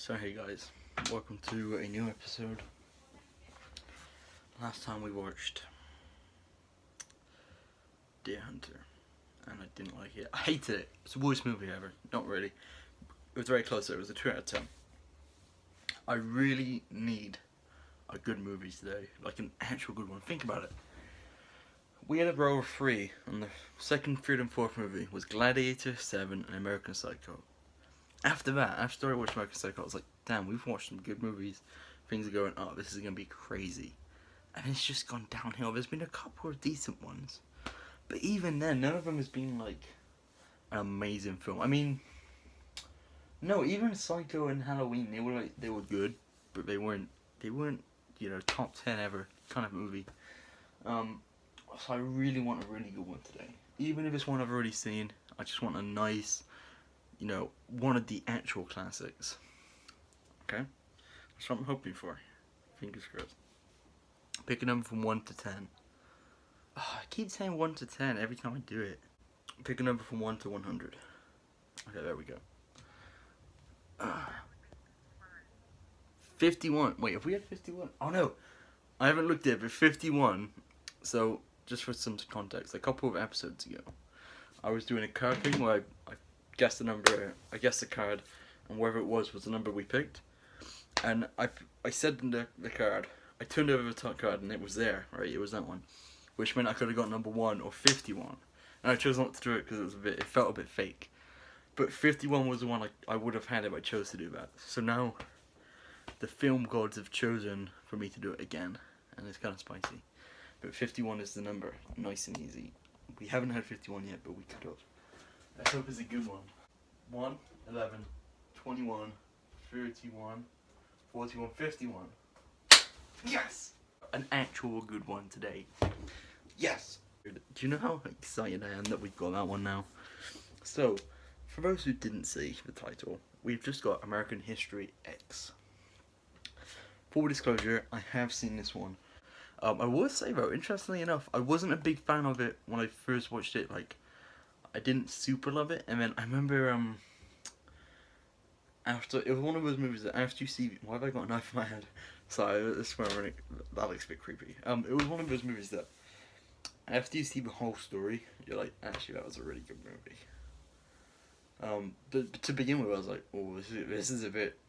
So hey guys, welcome to a new episode. Last time we watched Deer Hunter, and I didn't like it. I hated it. It's the worst movie ever. Not really. It was very close. It was a 2 out of 10. I really need a good movie today, like an actual good one. Think about it. We had a row of 3, and the second, third, and fourth movie was Gladiator, Seven, and American Psycho. After that, after I watched American Psycho, I was like, damn, we've watched some good movies. Things are going up. This is going to be crazy. And it's just gone downhill. There's been a couple of decent ones. But even then, none of them has been, like, an amazing film. I mean, no, even Psycho and Halloween, they were good. But they weren't, top 10 ever kind of movie. So I really want a really good one today. Even if it's one I've already seen, I just want a nice, one of the actual classics. Okay? That's what I'm hoping for. Fingers crossed. Pick a number from 1 to 10. Oh, I keep saying 1 to 10 every time I do it. Pick a number from 1 to 100. Okay, there we go. 51. Wait, have we had 51? Oh no. I haven't looked at it, but 51. So, just for some context, a couple of episodes ago, I was doing a card thing where I guessed the number, I guessed the card, and wherever it was the number we picked. And I said the card, I turned over the top card, and it was there, right? It was that one. Which meant I could have got number 1 or 51. And I chose not to do it because it felt a bit fake. But 51 was the one I would have had if I chose to do that. So now, the film gods have chosen for me to do it again. And it's kind of spicy. But 51 is the number. Nice and easy. We haven't had 51 yet, but we could have. I hope it's a good one. 1, 11, 21, 31, 41, 51. Yes! An actual good one today. Yes! Do you know how excited I am that we've got that one now? So, for those who didn't see the title, we've just got American History X. Full disclosure, I have seen this one. I will say though, interestingly enough, I wasn't a big fan of it when I first watched it. Like, I didn't super love it, and then I remember after it was one of those movies that after you see, why have I got a knife in my head? Sorry, that looks a bit creepy. It was one of those movies that after you see the whole story, you're like, actually, that was a really good movie. But to begin with, I was like, oh, this is a bit,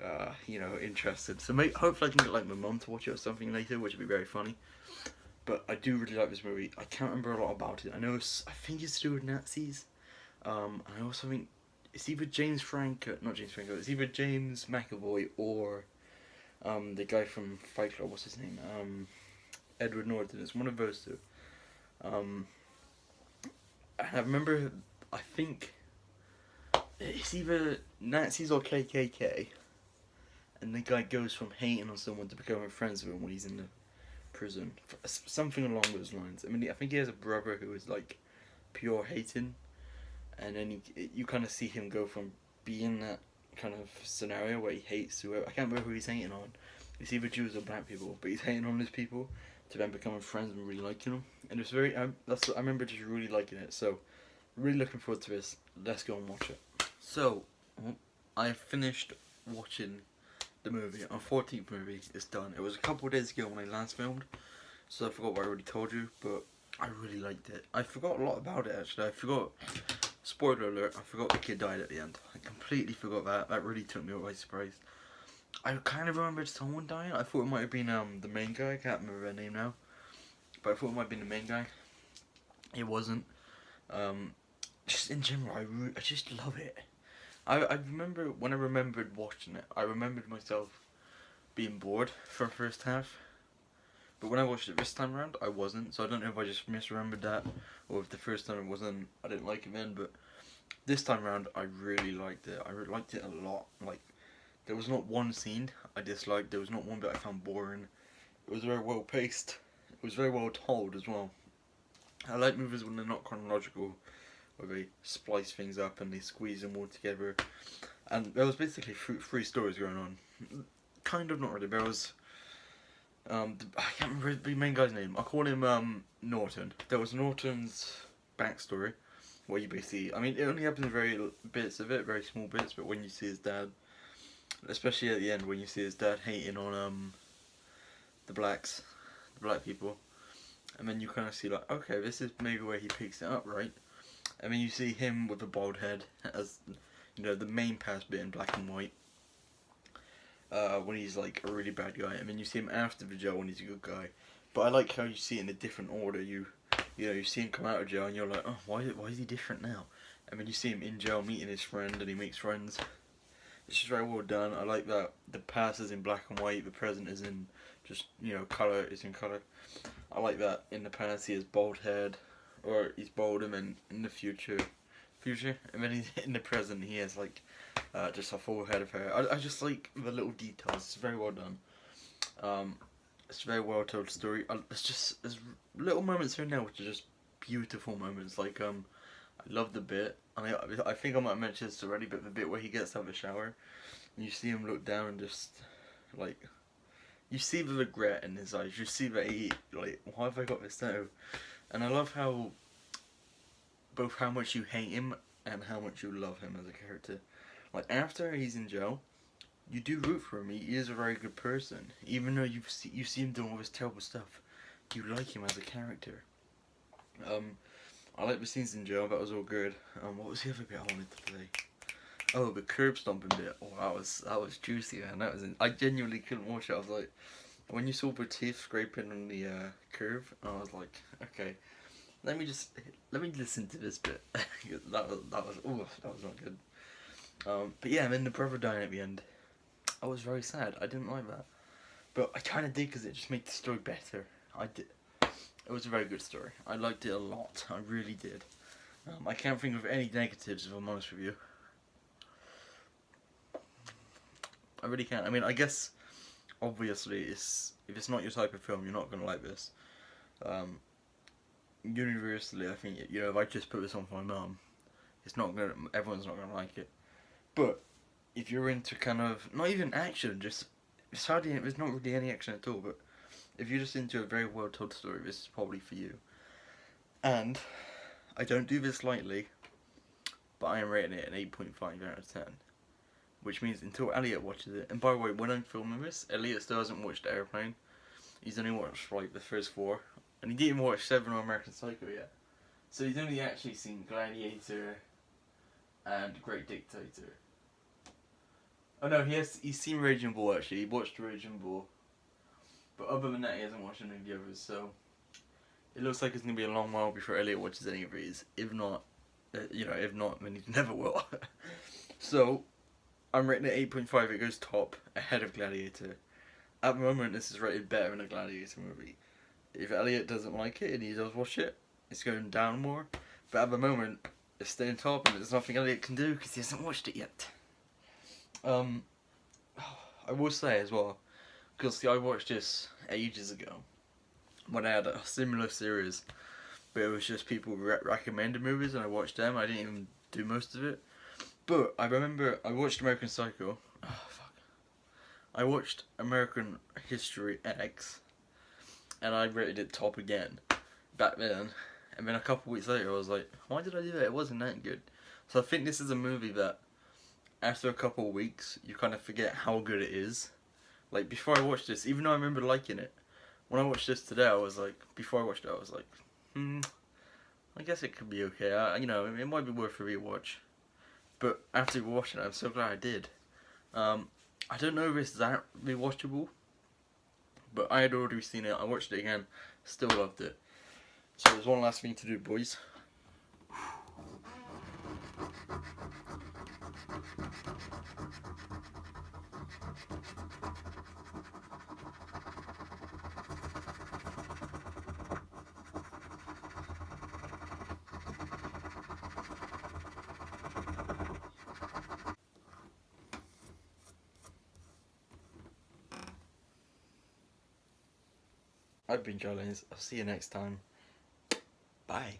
interesting. So hopefully I can get like my mum to watch it or something later, which would be very funny. But I do really like this movie. I can't remember a lot about it. I think it's to do with Nazis. And I also think it's either not James Franco. It's either James McAvoy or the guy from Fight Club. What's his name? Edward Norton. It's one of those two. And I remember, I think it's either Nazis or KKK, and the guy goes from hating on someone to becoming friends with him when he's in the prison. Something along those lines. I mean, I think he has a brother who is like pure hating, and then you kind of see him go from being that kind of scenario where he hates whoever. I can't remember who he's hating on. It's either Jews or black people, but he's hating on these people to then becoming friends and really liking them. And it's very, I remember just really liking it. So, really looking forward to this. Let's go and watch it. So, I finished watching the movie. Our 14th movie is done. It was a couple of days ago when I last filmed, so I forgot what I already told you, but I really liked it. I forgot a lot about it actually. Spoiler alert, I forgot the kid died at the end. I completely forgot that. That really took me by surprise. I kind of remembered someone dying. I thought it might have been the main guy. I can't remember their name now, but I thought it might have been the main guy. It wasn't. Just in general, I just love it. I remember when I remembered watching it, I remembered myself being bored for the first half. But when I watched it this time around, I wasn't. So I don't know if I just misremembered that, or if the first time it wasn't, I didn't like it then. But this time around, I really liked it. I liked it a lot. Like, there was not one scene I disliked. There was not one bit I found boring. It was very well paced. It was very well told as well. I like movies when they're not chronological, where they splice things up and they squeeze them all together. And there was basically three stories going on. Kind of, not really. There was, I can't remember the main guy's name. I'll call him Norton. There was Norton's backstory, where you basically, I mean, it only happens in very bits of it, very small bits, but when you see his dad, especially at the end when you see his dad hating on the blacks, the black people, and then you kind of see like, okay, this is maybe where he picks it up, right? And then you see him with a bald head as, you know, the main past bit in black and white. When he's like a really bad guy, and then you see him after the jail when he's a good guy. But I like how you see it in a different order. You know, you see him come out of jail and you're like, oh, why is he different now? And then you see him in jail meeting his friend and he makes friends. It's just very well done. I like that the past is in black and white, the present is in just, you know, colour, is in colour. I like that in the past he has bald head, or he's bald, and then in the future, and then in the present he has like just a full head of hair. I just like the little details. It's very well done. It's a very well told story. There's little moments here and there which are just beautiful moments. Like I love the bit. I think I might have mentioned this already, but the bit where he gets out of the shower, and you see him look down and just like, you see the regret in his eyes. You see that he like, why have I got this now? And I love how both how much you hate him and how much you love him as a character. Like after he's in jail, you do root for him. He is a very good person, even though you see him doing all this terrible stuff. You like him as a character. I like the scenes in jail. That was all good. What was the other bit I wanted to play? Oh, the curb stomping bit. Oh, that was juicy, man. I genuinely couldn't watch it. I was like, when you saw the teeth scraping on the curb, I was like, okay, let me listen to this bit. that was not good. But yeah, and then the brother dying at the end. I was very sad. I didn't like that, but I kind of did because it just made the story better. I did. It was a very good story. I liked it a lot. I really did. I can't think of any negatives, if I'm honest with you. I really can't. I mean, I guess obviously if it's not your type of film, you're not gonna like this. Universally, I think, you know, if I just put this on for my mum, everyone's not gonna like it. But if you're into kind of not even action, there's not really any action at all. But if you're just into a very well told story, this is probably for you. And I don't do this lightly, but I am rating it an 8.5 out of 10. Which means until Elliot watches it, and by the way, when I'm filming this, Elliot still hasn't watched Airplane. He's only watched like the first 4, and he didn't even watch 7 or American Psycho yet. So he's only actually seen Gladiator and Great Dictator. Oh no, he's seen Raging Bull actually. He watched Raging Bull, but other than that, he hasn't watched any of the others. So it looks like it's gonna be a long while before Elliot watches any of these. If not, then he never will. So I'm rating it 8.5. It goes top, ahead of Gladiator. At the moment, this is rated better than a Gladiator movie. If Elliot doesn't like it and he does watch it, it's going down more. But at the moment, it's staying top, and there's nothing Elliot can do because he hasn't watched it yet. I will say as well, because I watched this ages ago when I had a similar series, but it was just people recommended movies and I watched them. I didn't even do most of it. But I remember I watched American Psycho. Oh, fuck. I watched American History X, and I rated it top again back then. And then a couple weeks later, I was like, why did I do that? It wasn't that good. So I think this is a movie that, after a couple of weeks, you kind of forget how good it is. Like, before I watched this, even though I remember liking it, when I watched this today, I was like, I guess it could be okay. It might be worth a rewatch. But after watching it, I'm so glad I did. I don't know if it's that rewatchable, but I had already seen it. I watched it again, still loved it. So there's one last thing to do, boys. I've been Joe Lanes. I'll see you next time. Bye.